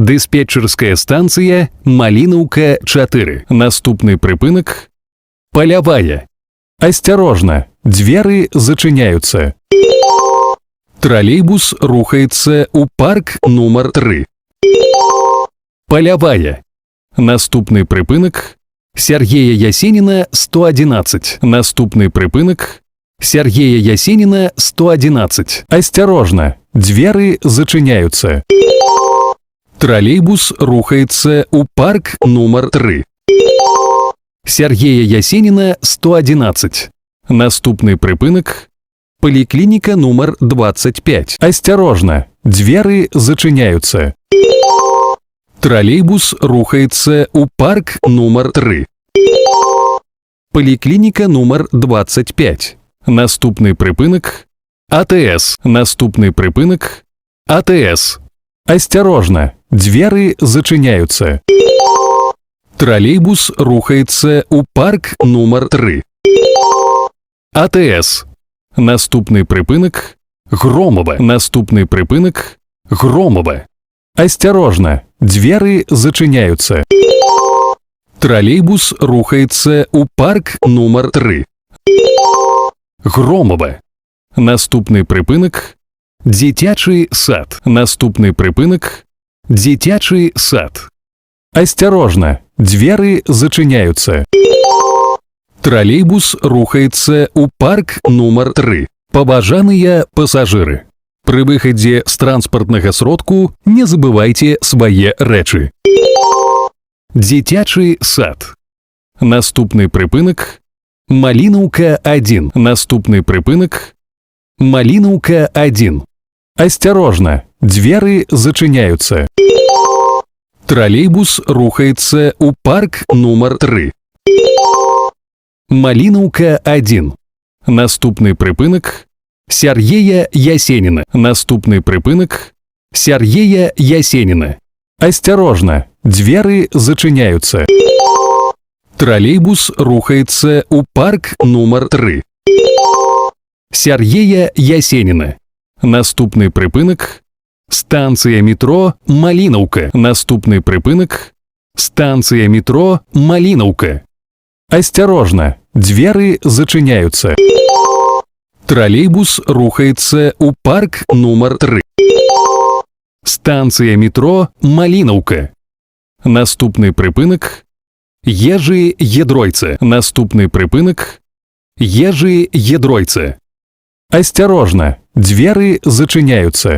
Дыспетчерская станція Малінаўка 4. Наступны прыпынак – Палявая. Асцярожна, дзверы зачыняюцца. Тралейбус рухаецца ў парк нумар 3. Палявая. Наступны прыпынак – Сергея Ясеніна, 111. Наступны прыпынак – Сергея Ясеніна, 111. Асцярожна, дзверы зачыняюцца. Троллейбус рухаецца ў парк нумар 3. Сергея Ясеніна, 111. Наступны прыпынак – Паліклініка нумар 25. Асцярожна, дзверы зачыняюцца. Троллейбус рухаецца ў парк нумар 3. Паліклініка нумар 25. Наступны прыпынак – АТС. Наступны прыпынак – АТС. Асцярожна, дзверы зачыняюцца. Троллейбус рухаецца ў парк нумар 3. АТС. Наступны прыпынак – Громова. Наступны прыпынак – Громова. Асцярожна, дзверы зачыняюцца. Троллейбус рухаецца ў парк нумар 3. Громова. Наступны прыпынак – Дзіцячы сад. Наступны прыпынак – Дзіцячы сад. Асцярожна, дзверы зачыняюцца. Троллейбус рухаецца ў парк нумар 3. Паважаныя пасажыры, пры выхадзе з транспартнага сродку не забывайце свае рэчы. Дзіцячы сад. Наступны прыпынак – Малінаўка 1. Наступны прыпынак – Малінаўка 1. Асцярожна, дзверы зачыняюцца. Троллейбус рухаецца ў парк нумар 3. Малінаўка 1. Наступны прыпынак – Сергея Ясеніна. Наступны прыпынак – Сергея Ясеніна. Асцярожна, дзверы зачыняюцца. Троллейбус рухаецца ў парк нумар 3. Сергея Ясеніна. Наступны прыпынак – станцыя метро Малінаўка. Наступны прыпынак – станцыя метро Малінаўка. Асцярожна, дзверы зачыняюцца. Троллейбус рухаецца ў парк нумар 3. Станцыя метро Малінаўка. Наступны прыпынак – Ежы-Едройца. Наступны прыпынак – Ежы-Едройца. Асцярожна, дзверы зачыняюцца.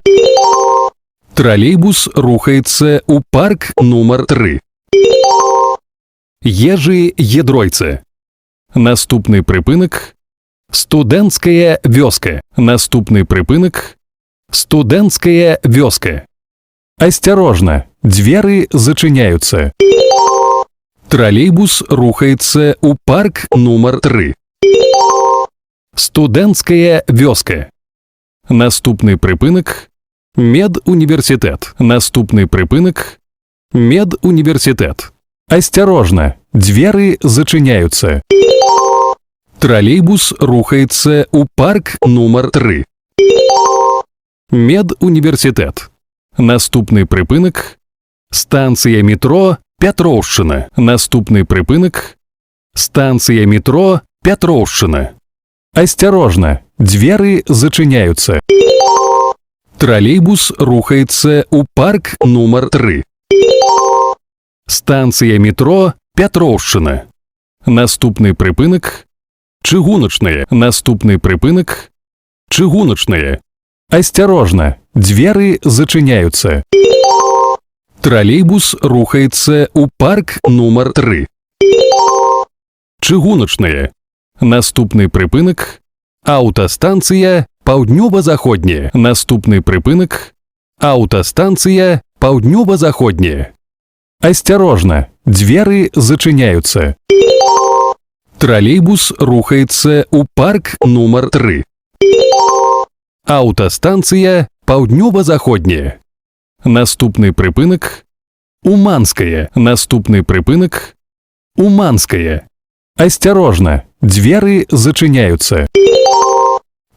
Троллейбус рухаецца ў парк нумар 3. Ежы-Едройца. Наступны прыпынак – Студэнцкая вёска. Наступны прыпынак – Студэнцкая вёска. Асцярожна, дзверы зачыняюцца. Троллейбус рухаецца ў парк нумар 3. Студэнцкая вёска. Наступны прыпынак – Медуніверсітэт. Наступны прыпынак – Медуніверсітэт. Асцярожна, дзверы зачыняюцца. Троллейбус рухаецца ў парк нумар 3. Медуніверсітэт. Наступны прыпынак – станцыя метро Пятроўшчына. Наступны прыпынак – станцыя метро Пятроўшчына. Асцярожна, дзверы зачыняюцца. Троллейбус рухаецца ў парк нумар 3. Станцыя метро Пятроўшчына. Наступны прыпынак – чыгуначная. Наступны прыпынак – чыгуначная. Асцярожна, дзверы зачыняюцца. Троллейбус рухаецца ў парк нумар 3. Чыгуначная. Наступны прыпынак – аўтастанцыя Паўднёва-заходняя. Наступны прыпынак – аўтастанцыя Паўднёва-заходняя. Асцярожна, дзверы зачыняюцца. Троллейбус рухаецца ў парк нумар 3. Аўтастанцыя Паўднёва-заходняя. Наступны прыпынак – Уманская. Наступны прыпынак – Уманская. Асцярожна, дзверы зачыняюцца.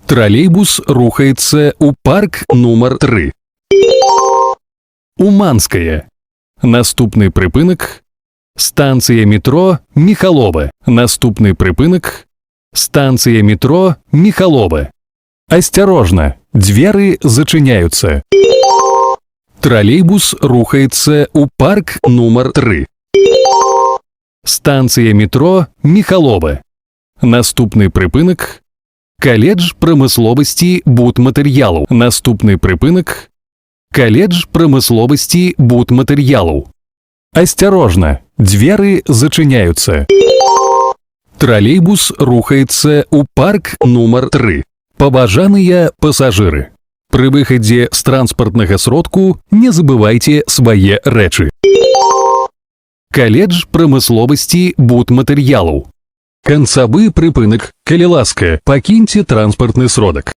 Троллейбус рухаецца ў парк нумар 3. Уманская. Наступний припинок – станція метро Міхалове. Наступний припинок – станція метро Міхалове. Осторожно, двери зачиняются. Троллейбус рухается у парк номер 3. Станція метро Міхалове. Наступний припинок – коледж промисловості будматеріалу. Наступний припинок – коледж промисловості будматеріалу. Осторожно, двери зачиняются. Троллейбус рухается у парк номер 3. Паважаныя пасажыры, пры выхадзе з транспартнага сродку не забывайце свае рэчы. Коледж промысловасці будматэрыялаў. Канцавы прыпынак, калі ласка, пакіньце транспартны сродак.